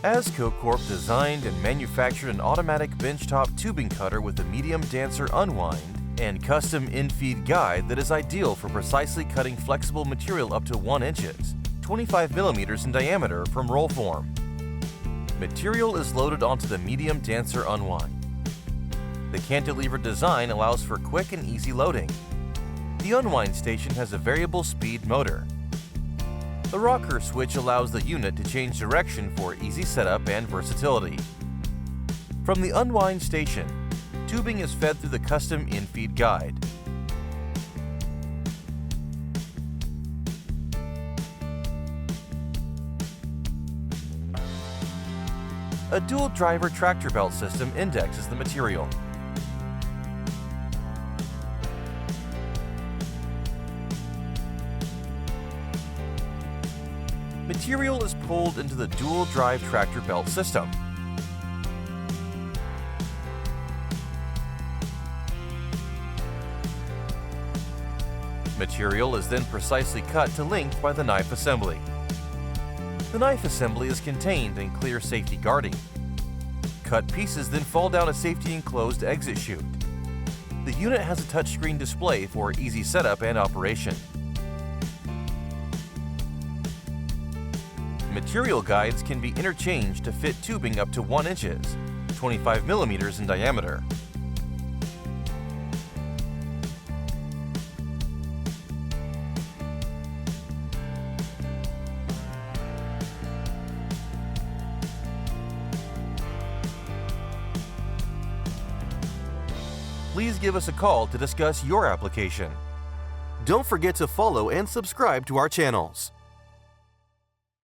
AZCO Corp designed and manufactured an automatic benchtop tubing cutter with a medium dancer Unwind and custom Infeed guide that is ideal for precisely cutting flexible material up to 1 inches, 25 millimeters in diameter from roll form. Material is loaded onto the medium dancer Unwind. The cantilevered design allows for quick and easy loading. The Unwind station has a variable speed motor. The rocker switch allows the unit to change direction for easy setup and versatility. From the Unwind station, tubing is fed through the custom Infeed guide. A dual driver tractor belt system indexes the material. Material is pulled into the dual drive tractor belt system. Material is then precisely cut to length by the knife assembly. The knife assembly is contained in clear safety guarding. Cut pieces then fall down a safety enclosed exit chute. The unit has a touchscreen display for easy setup and operation. Material guides can be interchanged to fit tubing up to 1 inches, 25 millimeters in diameter. Please give us a call to discuss your application. Don't forget to follow and subscribe to our channels.